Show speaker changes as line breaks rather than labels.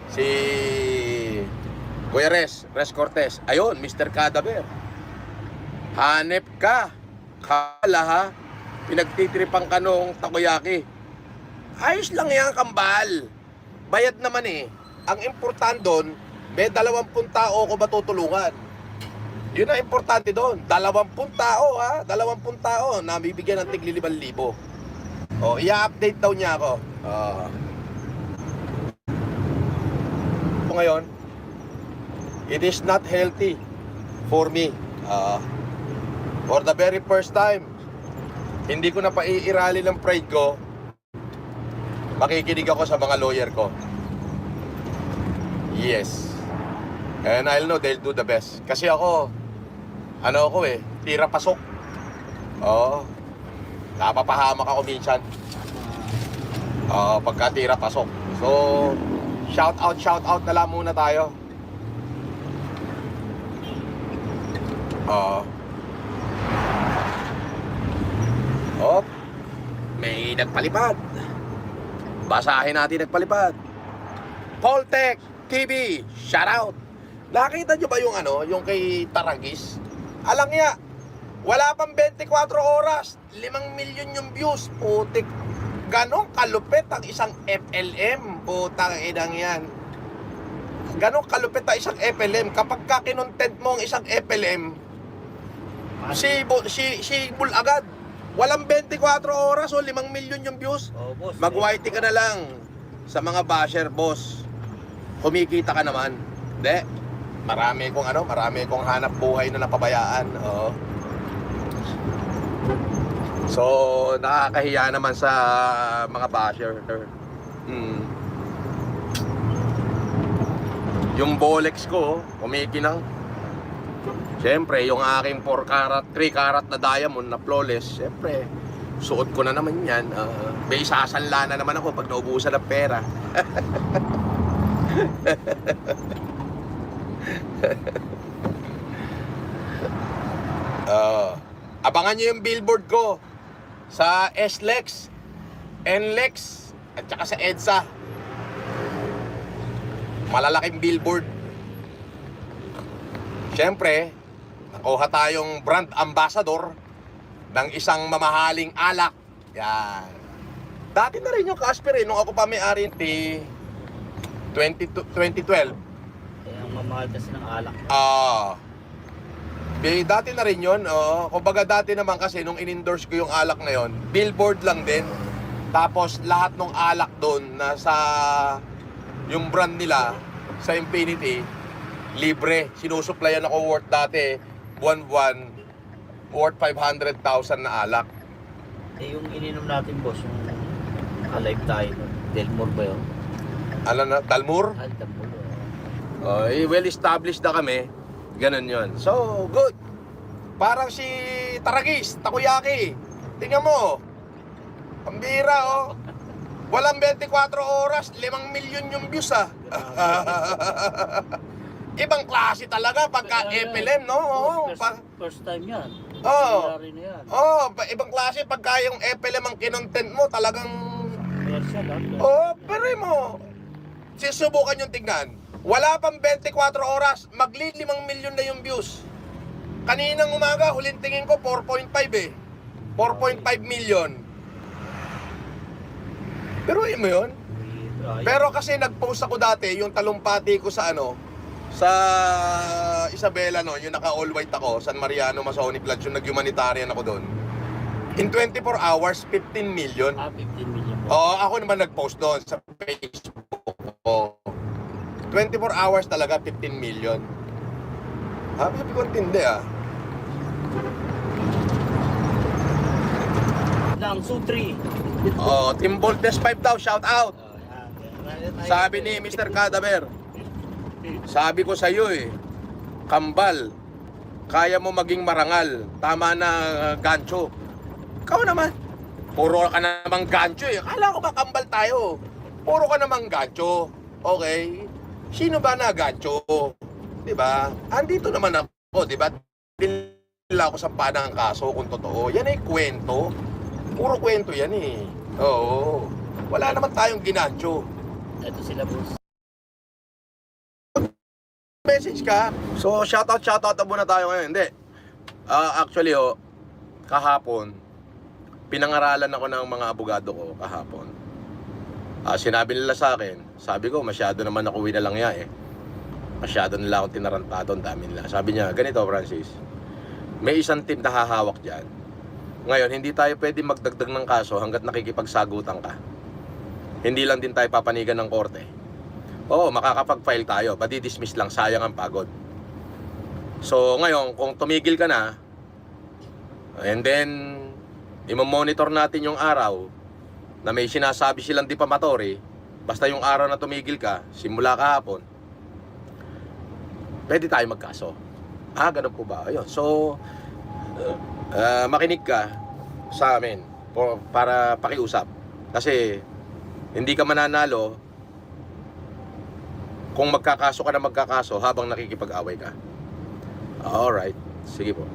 Si Kuya Res Cortez. Ayun, Mr. Cadaver. Hanep ka. Kala ha, pinagtitripan ka nung takoyaki. Ayos lang yan, kambal. Bayad naman eh. Ang importante doon, may 20 tao ko ba tutulungan? Yun ang importante doon. 20 tao ha, 20 tao na bibigyan ng tigli 5,000. O, i-update daw niya ako. Ngayon, it is not healthy for me. For the very first time, hindi ko na paiirali ng pride ko. Makikinig ako sa mga lawyer ko. Yes. And I'll know they'll do the best. Kasi ako, tira pasok. Oo. Napapahamak ako minsan. Pagka tira pasok. So, shout out na lang muna tayo. May nagpalipad. Basahin natin nagpalipad. Poltech TV, shout out. Nakita nyo ba yung kay Taragis? Alang niya, wala pang 24 oras, 5 milyon yung views. Putik, ganong kalupit ang isang FLM. Putang inang yan. Ganong kalupit ang isang FLM. Kapag ka kinontent mo ang isang FLM, si Bull agad. Walang 24 oras o 5 milyon yung views. Mag-YT ka na lang sa mga basher, boss. Kumikita ka naman. Hindi. Marami kong hanap buhay na napabayaan. So, nakakahiya naman sa mga basher. Yung Bolex ko, kumikinang. Siyempre, yung aking 4 karat, 3 karat na diamond na flawless, siyempre, suot ko na naman yan. May sasanla na naman ako pag naubusan ng pera. Abangan nyo yung billboard ko sa SLEX, NLEX, at saka sa EDSA. Malalaking billboard. Siyempre, nakuha tayong brand ambassador ng isang mamahaling alak. Yan. Dati na rin yung Casper nung ako pa may-ari 2012.
Kaya ang mamahal kasi ng alak.
Dati na rin yun. Kumbaga dati naman kasi nung in-endorse ko yung alak na yun, billboard lang din. Tapos lahat ng alak doon nasa yung brand nila sa Infinity, libre. Sinusuplayan ako worth dati, buwan-buwan, worth 500,000 na alak.
Yung ininom natin, boss, yung alive tayo, Delmore ba yun?
Ano na? Dalmur?
Dalmore.
Well established na kami. Ganun yun. So, good. Parang si Taragis, takoyaki. Tingnan mo. Pambira, Walang 24 oras, 5 milyon yung views, Ibang klase talaga pagka FLM, no?
First time yan.
Nangyari na yan. Ibang klase pagka yung FLM ang kinontent mo, talagang... pero mo. Sisubukan yung tingnan. Wala pang 24 oras, magli 5 milyon na yung views. Kaninang umaga, huling tingin ko 4.5 4.5 million. Pero mo yun? Pero kasi nag-post ako dati, yung talumpati ko sa sa Isabela, yung naka all white ako, San Mariano, Masonic Lodge, yung nag-humanitarian ako doon. In 24 hours, 15 million.
15 million.
Ako naman nag-post doon sa Facebook. 24 hours talaga, 15 million. Sabi ko, tindi
Lang, Sutri.
Team Voltes 5 daw, shout out. Sabi ni Mr. Cadaver, sabi ko sa iyo kambal, kaya mo maging marangal. Tama na, gancho. Ikaw naman, puro ka namang gancho Kala ko ba kambal tayo? Puro ka namang gancho. Okay? Sino ba na gancho? Diba? Andito naman ako, diba? Dila ako sa panang kaso kung totoo. Yan ay kwento. Puro kwento yan Oo. Wala naman tayong ginancho.
Ito sila, boss.
message ka. So, shoutout na muna tayo ngayon. Hindi. Actually, kahapon, pinangaralan ako ng mga abogado ko kahapon. Sinabi nila sa akin, sabi ko, masyado naman ako winalangya eh. Masyado nila akong tinarantado, ang dami nila. Sabi niya, ganito Francis, may isang team na hahawak dyan. Ngayon, hindi tayo pwede magdagdag ng kaso hanggat nakikipagsagutan ka. Hindi lang din tayo papanigan ng korte. Oo, makakapag-file tayo, pati-dismiss lang, sayang ang pagod. So, ngayon, kung tumigil ka na, and then, imamonitor natin yung araw na may sinasabi silang defamatory, basta yung araw na tumigil ka, simula kahapon, pwede tayo magkaso. Ganun po ba? Ayun. So, makinig ka sa amin para pakiusap. Kasi, hindi ka mananalo kung magkakaso ka na magkakaso habang nakikipag-away ka. Alright. Sige po.